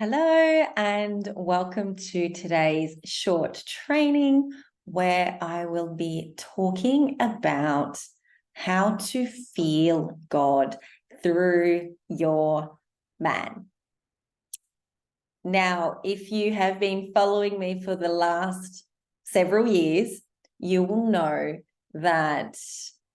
Hello and welcome to today's short training where I will be talking about how to feel God through your man. Now, if you have been following me for the last several years, you will know that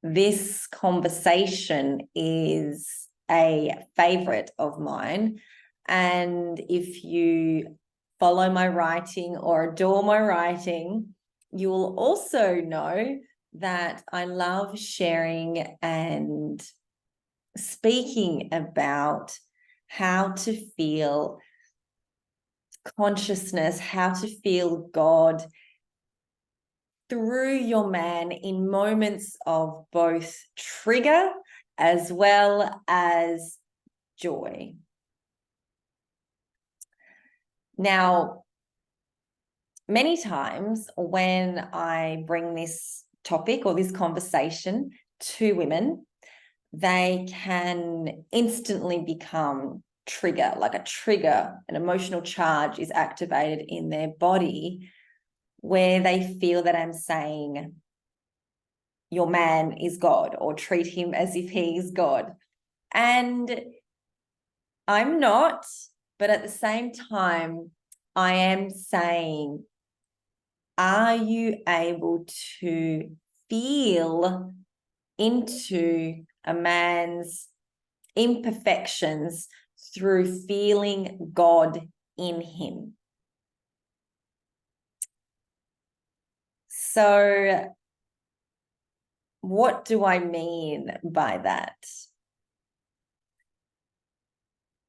this conversation is a favorite of mine. And if you follow my writing or adore my writing, you will also know that I love sharing and speaking about how to feel consciousness, how to feel God through your man in moments of both trigger as well as joy. Now, many times when I bring this topic or this conversation to women, they can instantly become like a trigger, an emotional charge is activated in their body where they feel that I'm saying your man is God or treat him as if he is God. And I'm not, but at the same time, I am saying, are you able to feel into a man's imperfections through feeling God in him? So, what do I mean by that?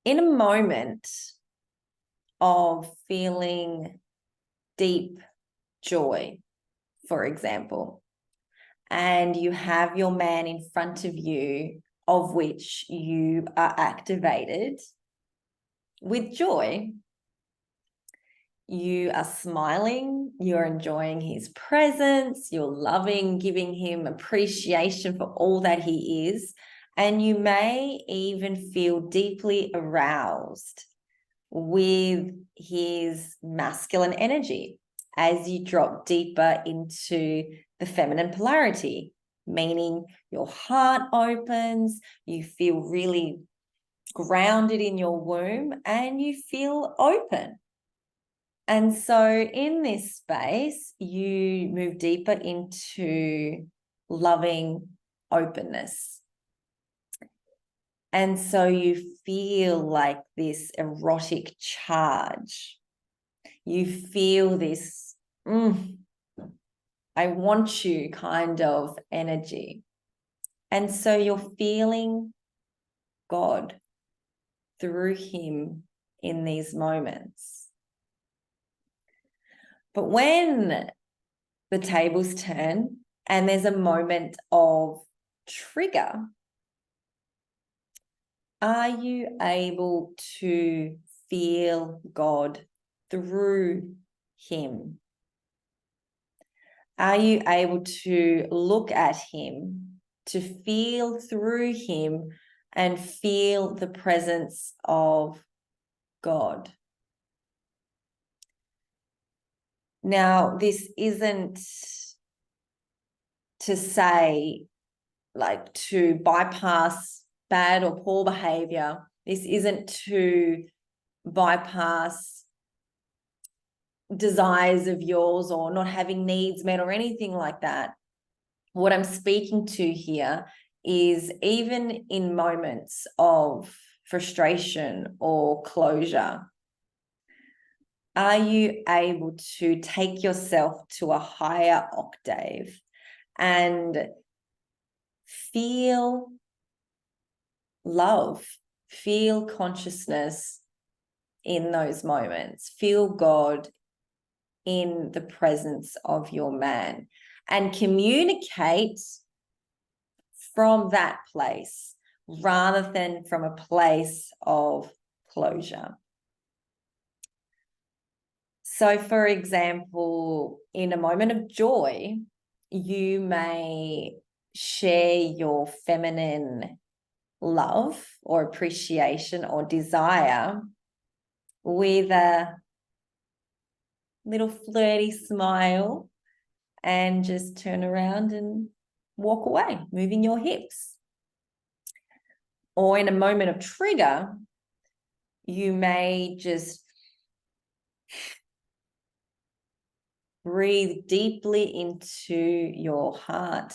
In a moment of feeling deep joy, for example, and you have your man in front of you, of which you are activated with joy, you are smiling, you're enjoying his presence, you're loving, giving him appreciation for all that he is, and you may even feel deeply aroused with his masculine energy as you drop deeper into the feminine polarity, meaning your heart opens, you feel really grounded in your womb, and you feel open. And so in this space, you move deeper into loving openness. And so you feel like this erotic charge. You feel this, I want you kind of energy. And so you're feeling God through him in these moments. But when the tables turn and there's a moment of trigger, are you able to feel God through him? Are you able to look at him, to feel through him and feel the presence of God? Now, this isn't to say like to bypass bad or poor behavior. This isn't to bypass desires of yours or not having needs met or anything like that. What I'm speaking to here is even in moments of frustration or closure, are you able to take yourself to a higher octave and feel love, feel consciousness in those moments, feel God in the presence of your man, and communicate from that place rather than from a place of closure. So, for example, in a moment of joy, you may share your feminine love or appreciation or desire with a little flirty smile and just turn around and walk away, moving your hips. Or in a moment of trigger, you may just breathe deeply into your heart,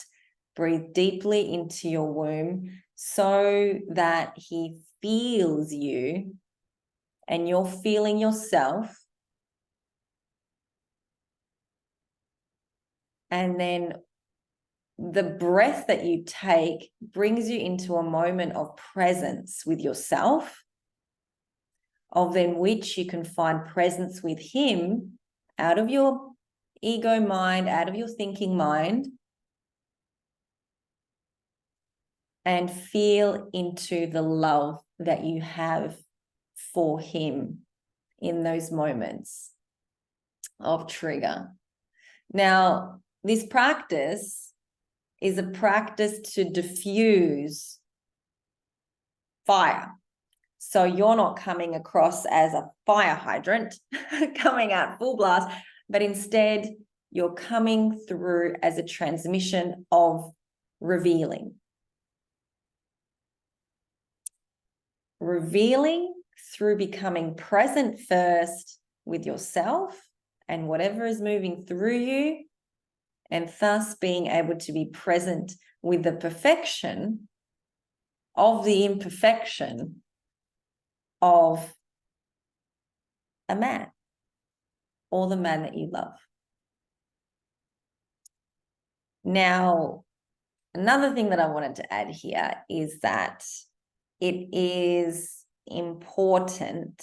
breathe deeply into your womb so that he feels you and you're feeling yourself. And then the breath that you take brings you into a moment of presence with yourself, of then which you can find presence with him out of your ego mind, out of your thinking mind, and feel into the love that you have for him in those moments of trigger. Now, this practice is a practice to diffuse fire. So you're not coming across as a fire hydrant coming out full blast, but instead you're coming through as a transmission of revealing. Revealing through becoming present first with yourself and whatever is moving through you, and thus being able to be present with the perfection of the imperfection of a man or the man that you love. Now, another thing that I wanted to add here is that it is important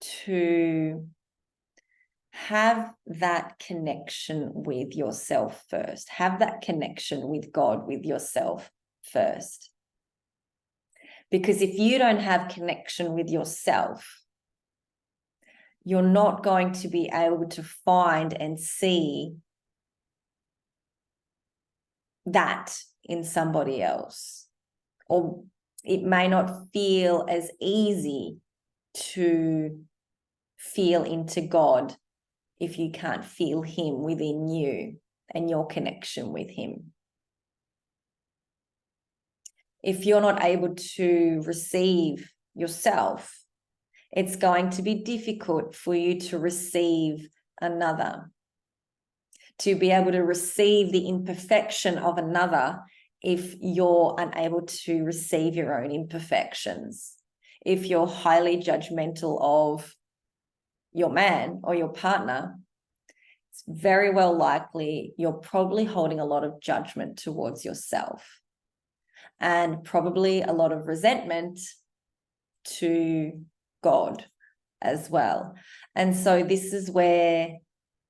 to have that connection with yourself first. Have that connection with God, with yourself first. Because if you don't have connection with yourself, you're not going to be able to find and see that in somebody else. Or it may not feel as easy to feel into God if you can't feel him within you and your connection with him. If you're not able to receive yourself, it's going to be difficult for you to receive another, to be able to receive the imperfection of another if you're unable to receive your own imperfections. If you're highly judgmental of your man or your partner, it's very well likely you're probably holding a lot of judgment towards yourself and probably a lot of resentment to God as well. And so this is where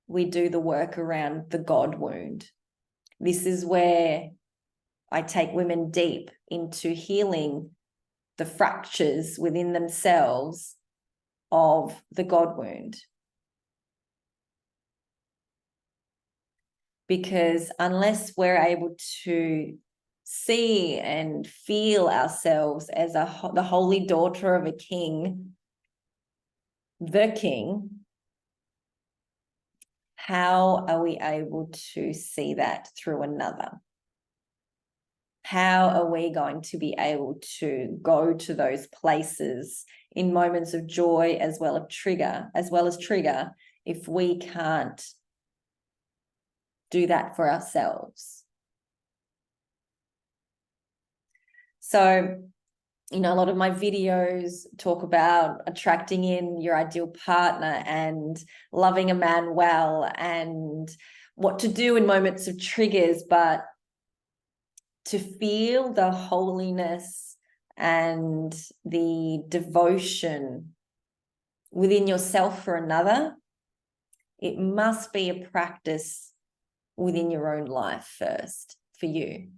we do the work around the God wound. This is where I take women deep into healing the fractures within themselves of the God wound. Because unless we're able to see and feel ourselves as the holy daughter of a king, the king, how are we able to see that through another? How are we going to be able to go to those places in moments of joy as well as trigger, if we can't do that for ourselves? So, a lot of my videos talk about attracting in your ideal partner and loving a man well and what to do in moments of triggers, but to feel the holiness and the devotion within yourself for another, it must be a practice within your own life first for you.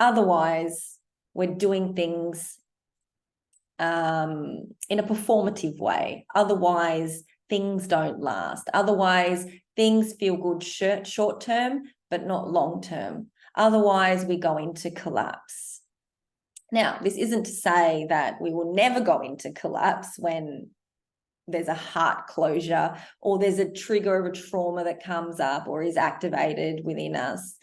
Otherwise, we're doing things in a performative way. Otherwise, things don't last. Otherwise, things feel good short term, but not long term. Otherwise, we go into collapse. Now, this isn't to say that we will never go into collapse when there's a heart closure or there's a trigger of a trauma that comes up or is activated within us.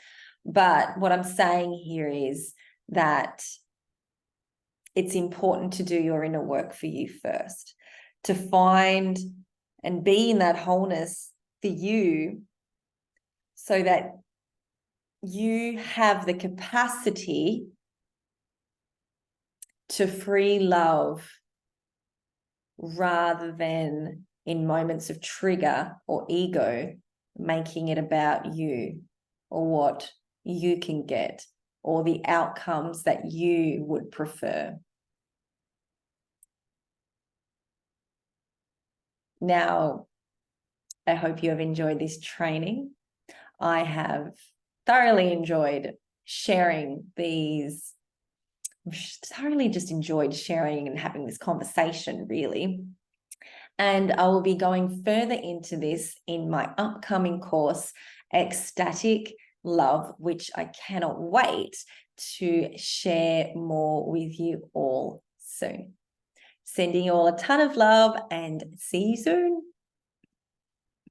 But what I'm saying here is that it's important to do your inner work for you first, to find and be in that wholeness for you so that you have the capacity to free love rather than in moments of trigger or ego, making it about you or what you can get or the outcomes that you would prefer. Now, I hope you have enjoyed this training. I have thoroughly enjoyed sharing these. Thoroughly just enjoyed sharing and having this conversation, really. And I will be going further into this in my upcoming course, Ecstatic Love, which I cannot wait to share more with you all soon. Sending you all a ton of love and see you soon.